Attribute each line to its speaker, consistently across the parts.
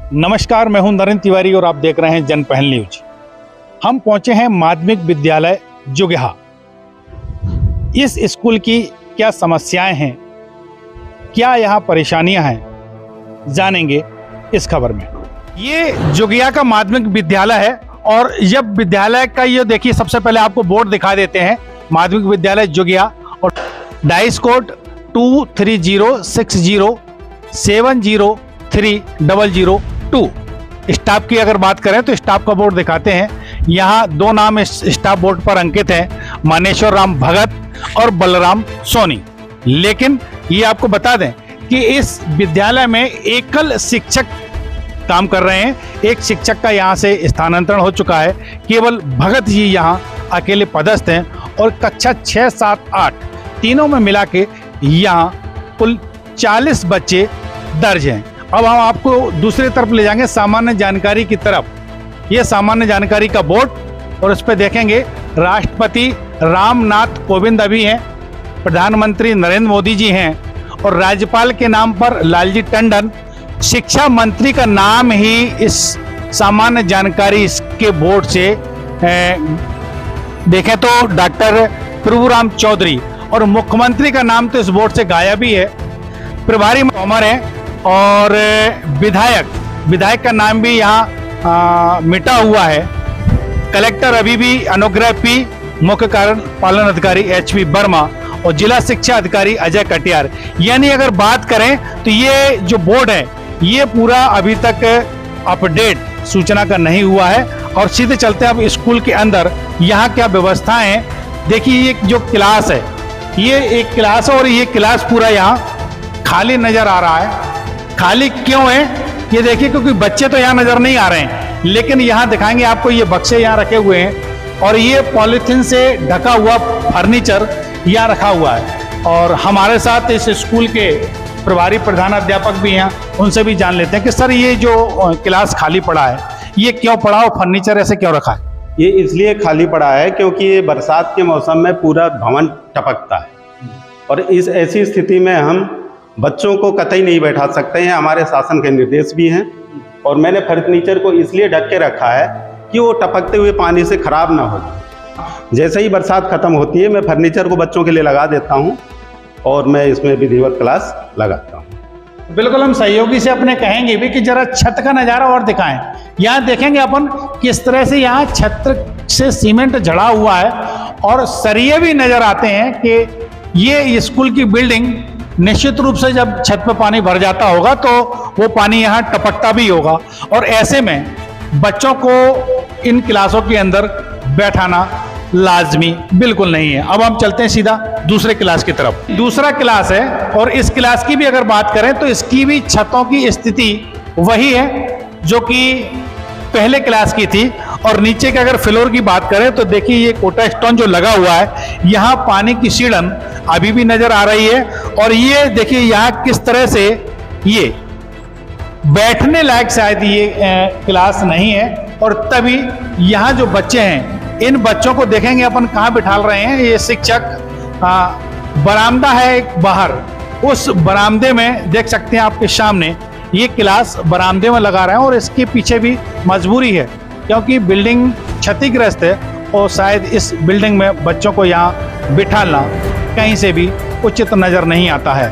Speaker 1: नमस्कार, मैं हूं नरेंद्र तिवारी और आप देख रहे हैं जन पहल न्यूज। हम पहुंचे हैं माध्यमिक विद्यालय जुगहा। इस स्कूल की क्या समस्याएं हैं, क्या यहाँ परेशानियां हैं, जानेंगे इस खबर में। ये जुगहा का माध्यमिक विद्यालय है और जब विद्यालय का ये देखिए, सबसे पहले आपको बोर्ड दिखा देते हैं। माध्यमिक विद्यालय जुगहा और डाइस कोड 230607030002। स्टाफ की अगर बात करें तो स्टाफ का बोर्ड दिखाते हैं। यहाँ दो नाम इस स्टाफ बोर्ड पर अंकित हैं, मानेश्वर राम भगत और बलराम सोनी। लेकिन ये आपको बता दें कि इस विद्यालय में एकल शिक्षक काम कर रहे हैं। एक शिक्षक का यहाँ से स्थानांतरण हो चुका है। केवल भगत जी यहाँ अकेले पदस्थ हैं और कक्षा 6, 7, 8 तीनों में मिला के यहाँ कुल 40 बच्चे दर्ज हैं। अब हम आपको दूसरी तरफ ले जाएंगे, सामान्य जानकारी की तरफ। ये सामान्य जानकारी का बोर्ड और उस पर देखेंगे राष्ट्रपति रामनाथ कोविंद अभी हैं, प्रधानमंत्री नरेंद्र मोदी जी हैं और राज्यपाल के नाम पर लालजी टंडन। शिक्षा मंत्री का नाम ही इस सामान्य जानकारी के बोर्ड से देखें तो डॉक्टर प्रभुराम चौधरी, और मुख्यमंत्री का नाम तो इस बोर्ड से गायब ही है। प्रभारी अमर है और विधायक का नाम भी यहाँ मिटा हुआ है। कलेक्टर अभी भी अनुग्रह पी, मुख्य कार्यपालन अधिकारी HP वर्मा और जिला शिक्षा अधिकारी अजय कटियार। यानी अगर बात करें तो ये जो बोर्ड है ये पूरा अभी तक अपडेट सूचना का नहीं हुआ है। और सीधे चलते हैं अब स्कूल के अंदर, यहाँ क्या व्यवस्थाएं हैं। देखिए ये जो क्लास है, ये एक क्लास है और ये क्लास पूरा यहाँ खाली नजर आ रहा है। खाली क्यों है ये देखिए, क्योंकि बच्चे तो यहाँ नजर नहीं आ रहे हैं, लेकिन यहाँ दिखाएंगे आपको ये बक्से यहाँ रखे हुए हैं और ये पॉलीथीन से ढका हुआ फर्नीचर यहाँ रखा हुआ है। और हमारे साथ इस स्कूल के प्रभारी प्रधानाध्यापक भी हैं, उनसे भी जान लेते हैं कि सर ये जो क्लास खाली पड़ा है ये क्यों पड़ा और फर्नीचर ऐसे क्यों रखा है।
Speaker 2: ये इसलिए खाली पड़ा है क्योंकि ये बरसात के मौसम में पूरा भवन टपकता है और इस ऐसी स्थिति में हम बच्चों को कतई नहीं बैठा सकते हैं। हमारे शासन के निर्देश भी हैं और मैंने फर्नीचर को इसलिए ढक के रखा है कि वो टपकते हुए पानी से खराब ना हो जाए। जैसे ही बरसात खत्म होती है मैं फर्नीचर को बच्चों के लिए लगा देता हूँ और मैं इसमें विधिवत क्लास लगाता हूँ।
Speaker 1: बिल्कुल, हम सहयोगी से अपने कहेंगे भी कि जरा छत का नज़ारा और दिखाएं। यहाँ देखेंगे अपन किस तरह से यहाँ छत से सीमेंट जड़ा हुआ है और सरिये भी नजर आते हैं कि ये स्कूल की बिल्डिंग निश्चित रूप से जब छत पे पानी भर जाता होगा तो वो पानी यहाँ टपकता भी होगा। और ऐसे में बच्चों को इन क्लासों के अंदर बैठाना लाजमी बिल्कुल नहीं है। अब हम चलते हैं सीधा दूसरे क्लास की तरफ। दूसरा क्लास है और इस क्लास की भी अगर बात करें तो इसकी भी छतों की स्थिति वही है जो कि पहले क्लास की थी। और नीचे के अगर फ्लोर की बात करें तो देखिए ये कोटा स्टोन जो लगा हुआ है, यहाँ पानी की सीढ़न अभी भी नजर आ रही है। और ये देखिए यहाँ किस तरह से ये बैठने लायक शायद ये क्लास नहीं है। और तभी यहाँ जो बच्चे हैं, इन बच्चों को देखेंगे अपन कहाँ बिठा रहे हैं। ये शिक्षक बरामदा है एक बाहर, उस बरामदे में देख सकते हैं आपके सामने ये क्लास बरामदे में लगा रहे हैं। और इसके पीछे भी मजबूरी है क्योंकि बिल्डिंग क्षतिग्रस्त है और शायद इस बिल्डिंग में बच्चों को यहाँ बिठाना कहीं से भी उचित नज़र नहीं आता है।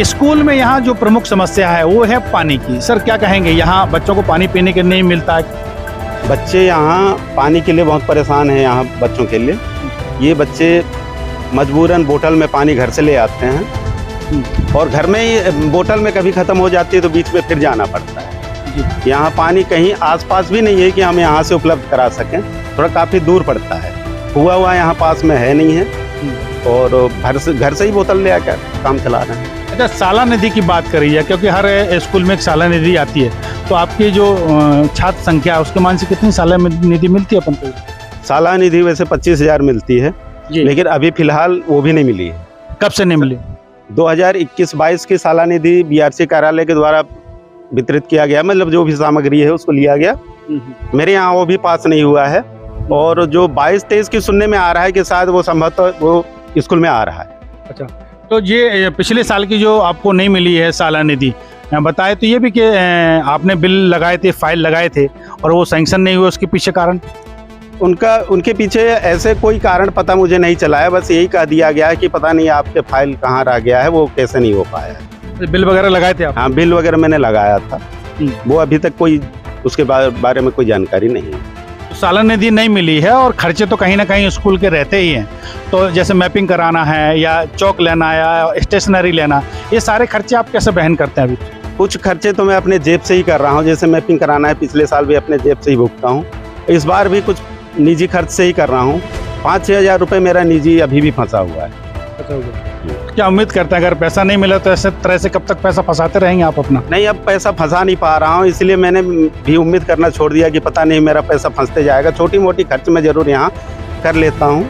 Speaker 1: स्कूल में यहाँ जो प्रमुख समस्या है वो है पानी की। सर क्या कहेंगे, यहाँ बच्चों को पानी पीने के नहीं मिलता है?
Speaker 2: बच्चे यहाँ पानी के लिए बहुत परेशान हैं। यहाँ बच्चों के लिए ये बच्चे मजबूरन बोतल में पानी घर से ले आते हैं और घर में ही बोतल में कभी ख़त्म हो जाती है तो बीच में फिर जाना पड़ता है। यहाँ पानी कहीं आसपास भी नहीं है कि हम यहाँ से उपलब्ध करा सकें, थोड़ा काफ़ी दूर पड़ता है। हुआ यहाँ पास में है नहीं है और घर से ही बोतल ले आकर काम चला रहे हैं।
Speaker 1: अच्छा, साला निधि की बात करी है क्योंकि हर स्कूल में एक साला निधि आती है, तो आपकी जो छात्र संख्या है उसके मान से कितनी साला निधि मिलती है अपन को?
Speaker 2: साला निधि वैसे 25,000 मिलती है, लेकिन अभी फिलहाल वो भी नहीं मिली है।
Speaker 1: कब से नहीं मिली?
Speaker 2: 2021-22 की साला निधि BRC कार्यालय के द्वारा वितरित किया गया, मतलब जो भी सामग्री है उसको लिया गया। मेरे यहाँ वो भी पास नहीं हुआ है। और जो 22-23 की सुनने में आ रहा है कि शायद वो संभवतः वो स्कूल में आ रहा है।
Speaker 1: अच्छा, तो ये पिछले साल की जो आपको नहीं मिली है साला निधि, बताए तो ये भी कि आपने बिल लगाए थे, फाइल लगाए थे और वो सैंक्शन नहीं हुए, उसके पीछे कारण?
Speaker 2: उनके पीछे ऐसे कोई कारण पता मुझे नहीं चला है, बस यही कह दिया गया है कि पता नहीं आपके फाइल कहाँ रह गया है, वो कैसे नहीं हो पाया है।
Speaker 1: बिल वगैरह लगाए थे आप?
Speaker 2: हाँ, बिल वगैरह मैंने लगाया था, वो अभी तक कोई उसके बारे में कोई जानकारी नहीं है।
Speaker 1: सालाना निधि नहीं मिली है और खर्चे तो कहीं ना कहीं स्कूल के रहते ही हैं, तो जैसे मैपिंग कराना है या चौक लेना या स्टेशनरी लेना, ये सारे खर्चे आप कैसे वहन करते हैं? अभी
Speaker 2: कुछ खर्चे तो मैं अपने जेब से ही कर रहा हूँ, जैसे मैपिंग कराना है, पिछले साल भी अपने जेब से ही भुगता हूँ, इस बार भी कुछ निजी खर्च से ही कर रहा हूँ। 5-6 हज़ार रुपये मेरा निजी अभी भी फंसा हुआ है।
Speaker 1: क्या उम्मीद करते हैं अगर पैसा नहीं मिला तो ऐसे तरह से कब तक पैसा फंसाते रहेंगे आप अपना?
Speaker 2: नहीं, अब पैसा फंसा नहीं पा रहा हूँ, इसलिए मैंने भी उम्मीद करना छोड़ दिया कि पता नहीं मेरा पैसा फंसते जाएगा। छोटी मोटी खर्च मैं ज़रूर यहाँ कर लेता हूँ,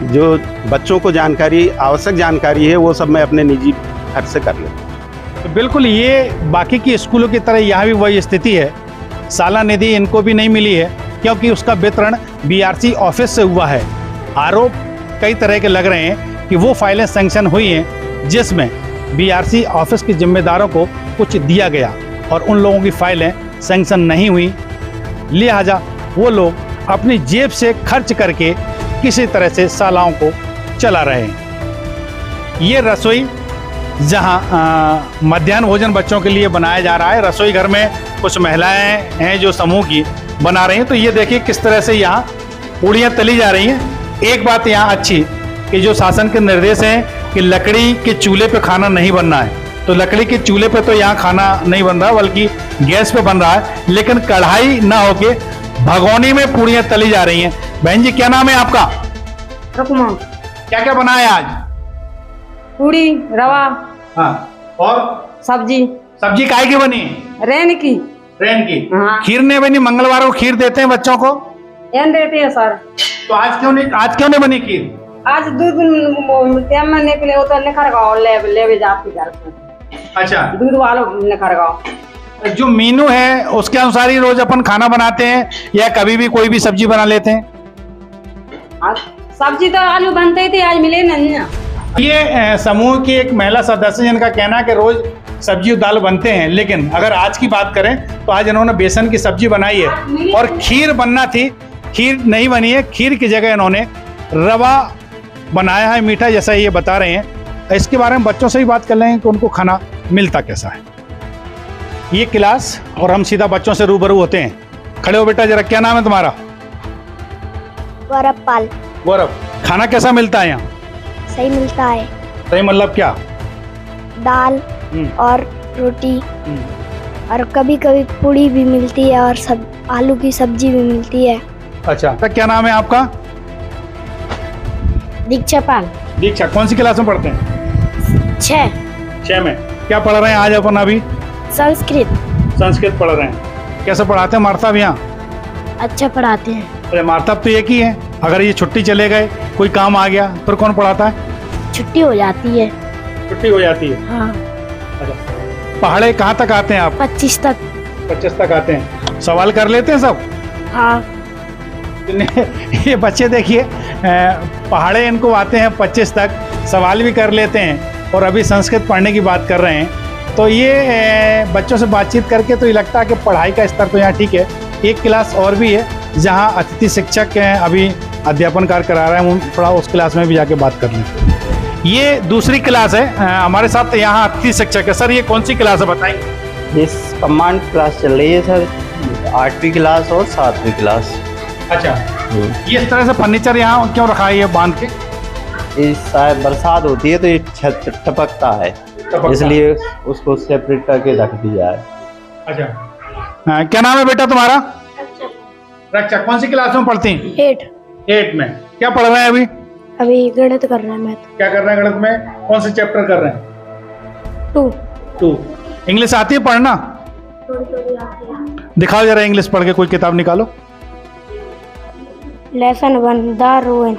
Speaker 2: जो बच्चों को जानकारी, आवश्यक जानकारी है, वो सब मैं अपने निजी खर्च से कर लेता हूँ।
Speaker 1: तो बिल्कुल ये बाकी की स्कूलों की तरह यहाँ भी वही स्थिति है, सालाना निधि इनको भी नहीं मिली है क्योंकि उसका वितरण बीआरसी ऑफिस से हुआ है। आरोप कई तरह के लग रहे हैं कि वो फाइलें सैंक्शन हुई हैं जिसमें बीआरसी ऑफिस के जिम्मेदारों को कुछ दिया गया और उन लोगों की फाइलें सैंक्शन नहीं हुई, लिहाजा वो लोग अपनी जेब से खर्च करके किसी तरह से शालाओं को चला रहे हैं। ये रसोई जहां मध्याह्न भोजन बच्चों के लिए बनाया जा रहा है, रसोई घर में कुछ महिलाएं हैं जो समूह की बना रही हैं, तो ये देखिए किस तरह से यहाँ पूड़ियाँ तली जा रही हैं। एक बात यहाँ अच्छी कि जो शासन के निर्देश हैं कि लकड़ी के चूल्हे पे खाना नहीं बनना है, तो लकड़ी के चूल्हे पे तो यहाँ खाना नहीं बन रहा बल्कि गैस पे बन रहा है, लेकिन कढ़ाई ना होके भगोनी में पूड़ियाँ तली जा रही हैं। बहन जी क्या नाम है आपका?
Speaker 3: रुकमा।
Speaker 1: क्या क्या बनाया आज?
Speaker 3: पूड़ी, रवा,
Speaker 1: हाँ, और
Speaker 3: सब्जी।
Speaker 1: सब्जी काहे की बनी?
Speaker 3: रेन की।
Speaker 1: रेन की।
Speaker 3: हाँ।
Speaker 1: खीर नहीं बनी? मंगलवार को खीर देते हैं बच्चों को।
Speaker 3: एन देते हैं सर।
Speaker 1: तो आज क्यों नहीं बनी खीर?
Speaker 3: आज दूध टाइम में निकले हो तो निखर गाओ ले जाती घर से।
Speaker 1: अच्छा,
Speaker 3: दूध वालों निखर गाओ।
Speaker 1: जो मीनू है उसके अनुसार ही रोज अपन खाना बनाते हैं या कभी भी कोई भी सब्जी बना लेते हैं?
Speaker 3: आज सब्जी तो आलू बनते ही थे, आज मिले नहीं ना।
Speaker 1: ये समूह की एक महिला सदस्य जिनका कहना है कि रोज सब्जी और दाल बनते हैं, लेकिन अगर आज की बात करें तो आज इन्होंने बेसन की सब्जी बनाई है और खीर बनना थी, खीर नहीं बनी है। खीर की जगह इन्होंने रवा बनाया है, मीठा, जैसा ये बता रहे हैं। इसके बारे में बच्चों से ही बात कर लेंगे कि उनको खाना मिलता कैसा है। ये क्लास और हम सीधा बच्चों से रूबरू होते हैं। खड़े हो बेटा जरा, क्या नाम है तुम्हारा?
Speaker 4: गौरव पाल।
Speaker 1: गौरव, खाना कैसा मिलता है यहाँ?
Speaker 4: सही मिलता है।
Speaker 1: सही मतलब क्या?
Speaker 4: दाल और रोटी और कभी कभी पूड़ी भी मिलती है और सब आलू की सब्जी भी मिलती है।
Speaker 1: अच्छा, तो क्या नाम है आपका?
Speaker 4: दीक्षा पाल।
Speaker 1: दीक्षा, कौन सी क्लास में पढ़ते हैं? 6 में। क्या पढ़ रहे हैं आज अपन अभी? संस्कृत पढ़ रहे हैं। कैसे पढ़ाते हैं मार्ता भी यहाँ?
Speaker 4: अच्छा पढ़ाते हैं।
Speaker 1: अरे मार्ता तो एक ही है, अगर ये छुट्टी चले गए, कोई काम आ गया, फिर कौन पढ़ाता है?
Speaker 4: छुट्टी हो जाती है।
Speaker 1: छुट्टी हो जाती है।
Speaker 4: हाँ।
Speaker 1: अच्छा, पहाड़े कहाँ तक आते हैं आप?
Speaker 4: 25 तक।
Speaker 1: 25 तक आते हैं। सवाल कर लेते हैं सब?
Speaker 4: हाँ।
Speaker 1: ये बच्चे देखिए, पहाड़े इनको आते हैं 25 तक, सवाल भी कर लेते हैं और अभी संस्कृत पढ़ने की बात कर रहे हैं। तो ये बच्चों से बातचीत करके तो ये लगता है कि पढ़ाई का स्तर तो यहाँ ठीक है। एक क्लास और भी है जहाँ अतिथि शिक्षक हैं, अभी अध्यापन कार्य करा रहे हैं, थोड़ा उस क्लास में भी जाके बात कर लें। ये दूसरी क्लास है, हमारे साथ यहाँ अतिथि शिक्षक है। सर ये कौन सी क्लास है बताएंगे?
Speaker 5: इस कमांड क्लास चल रही है सर, 8वीं क्लास और 7वीं क्लास।
Speaker 1: अच्छा, ये इस तरह से फर्नीचर यहाँ क्यों रखा है ये बांध के?
Speaker 5: इस शायद बरसात होती है तो ये छत टपकता है, इसलिए उसको सेपरेट करके रख दिया है।
Speaker 1: अच्छा, क्या नाम है बेटा तुम्हारा? रक्षा। कौन सी क्लास में पढ़ती हैं? 8 में। क्या पढ़ रहे हैं
Speaker 4: अभी गणित कर रहे हैं। मैथ।
Speaker 1: क्या कर रहे हैं गणित में? कौन से चैप्टर कर रहे हैं? 2। इंग्लिश आती है पढ़ना? दिखाओ जरा, इंग्लिश पढ़ के कोई किताब निकालो।
Speaker 4: Lesson 1 The Ruin.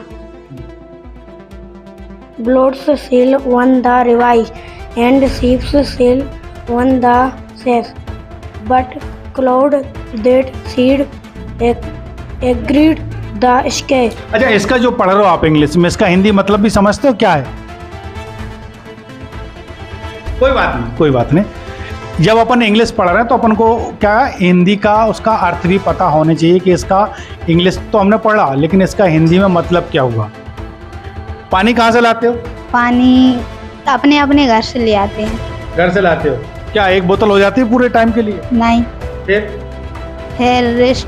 Speaker 4: Bloats sail on the revise, and ships sail on the seas. But cloud that seed agreed the sky.
Speaker 1: अच्छा, इसका जो पढ़ रहे हो आप इंग्लिश में, इसका हिंदी मतलब भी समझते हो क्या है? कोई बात नहीं। जब अपन इंग्लिश पढ़ रहे हैं तो अपन को क्या हिंदी का उसका अर्थ भी पता होना चाहिए कि इसका इंग्लिश तो हमने पढ़ा लेकिन इसका हिंदी में मतलब क्या हुआ। पानी कहाँ से लाते हो?
Speaker 6: पानी अपने अपने घर से ले आते हैं।
Speaker 1: घर से लाते हो? क्या एक बोतल हो जाती है पूरे टाइम के लिए?
Speaker 6: नहीं, फिर रेस्ट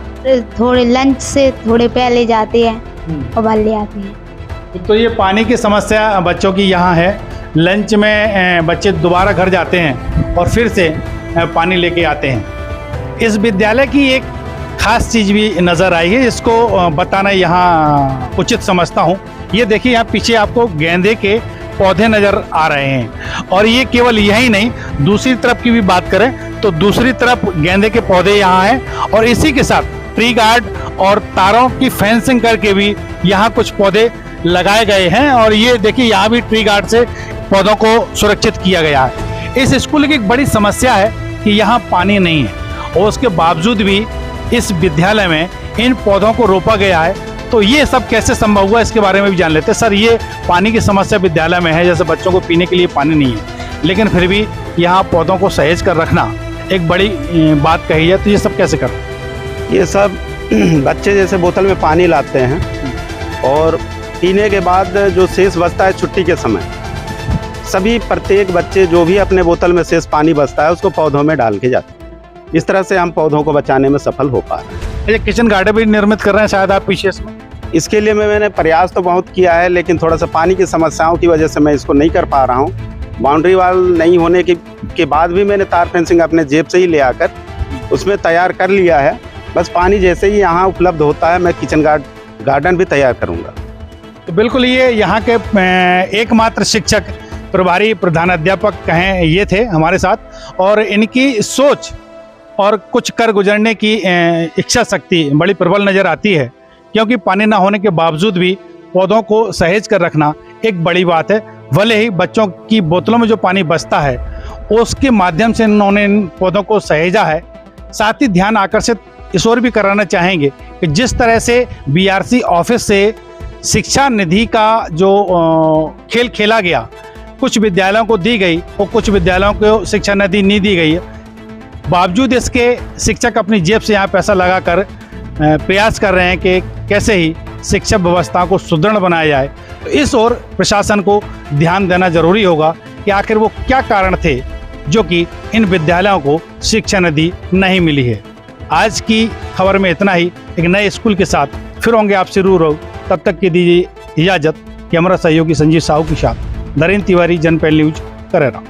Speaker 6: थोड़े लंच से थोड़े पहले जाते हैं और बाद ले आते हैं।
Speaker 1: तो ये पानी की समस्या बच्चों की यहाँ है। लंच में बच्चे दोबारा घर जाते हैं और फिर से पानी लेके आते हैं। इस विद्यालय की एक खास चीज़ भी नज़र आई है, इसको बताना यहाँ उचित समझता हूँ। ये देखिए यहाँ पीछे आपको गेंदे के पौधे नज़र आ रहे हैं और ये केवल यही नहीं, दूसरी तरफ की भी बात करें तो दूसरी तरफ गेंदे के पौधे यहाँ हैं और इसी के साथ ट्री गार्ड और तारों की फेंसिंग करके भी यहाँ कुछ पौधे लगाए गए हैं और ये देखिए यहाँ भी ट्री गार्ड से पौधों को सुरक्षित किया गया है। इस स्कूल की एक बड़ी समस्या है कि यहाँ पानी नहीं है और उसके बावजूद भी इस विद्यालय में इन पौधों को रोपा गया है। तो ये सब कैसे संभव हुआ इसके बारे में भी जान लेते हैं। सर, ये पानी की समस्या विद्यालय में है, जैसे बच्चों को पीने के लिए पानी नहीं है, लेकिन फिर भी यहाँ पौधों को सहेज कर रखना एक बड़ी बात कही है, तो ये सब कैसे करते?
Speaker 2: ये सब बच्चे जैसे बोतल में पानी लाते हैं और पीने के बाद जो शेष बचता है छुट्टी के समय, सभी प्रत्येक बच्चे जो भी अपने बोतल में शेष पानी बचता है उसको पौधों में डाल के जाते हैं। इस तरह से हम पौधों को बचाने में सफल हो पा रहे हैं।
Speaker 1: ये किचन गार्डन भी निर्मित कर रहे हैं शायद आप पीछे इसमें?
Speaker 2: इसके लिए मैंने प्रयास तो बहुत किया है, लेकिन थोड़ा सा पानी की समस्याओं की वजह से मैं इसको नहीं कर पा रहा हूँ। बाउंड्री वाल नहीं होने के बाद भी मैंने तार फेंसिंग अपने जेब से ही ले आकर उसमें तैयार कर लिया है। बस पानी जैसे ही यहाँ उपलब्ध होता है मैं किचन गार्डन भी तैयार करूँगा।
Speaker 1: तो बिल्कुल ये यहाँ के एकमात्र शिक्षक, प्रभारी प्रधानाध्यापक कहें, ये थे हमारे साथ और इनकी सोच और कुछ कर गुजरने की इच्छा शक्ति बड़ी प्रबल नज़र आती है, क्योंकि पानी ना होने के बावजूद भी पौधों को सहेज कर रखना एक बड़ी बात है। भले ही बच्चों की बोतलों में जो पानी बचता है उसके माध्यम से इन्होंने इन पौधों को सहेजा है। साथ ही ध्यान आकर्षित इस ओर भी कराना चाहेंगे कि जिस तरह से बीआरसी ऑफिस से शिक्षा निधि का जो खेल खेला गया, कुछ विद्यालयों को दी गई और कुछ विद्यालयों को शिक्षा निधि नहीं दी गई है, बावजूद इसके शिक्षक अपनी जेब से यहाँ पैसा लगाकर प्रयास कर रहे हैं कि कैसे ही शिक्षा व्यवस्था को सुदृढ़ बनाया जाए। तो इस ओर प्रशासन को ध्यान देना जरूरी होगा कि आखिर वो क्या कारण थे जो कि इन विद्यालयों को शिक्षा निधि नहीं मिली है। आज की खबर में इतना ही। एक नए स्कूल के साथ फिर होंगे आपसे रूबरू, तब तक की दीजिए इजाज़त। कैमरा सहयोगी संजीव साहू के साथ नरेंद्र तिवारी, जनपद न्यूज, करेरा।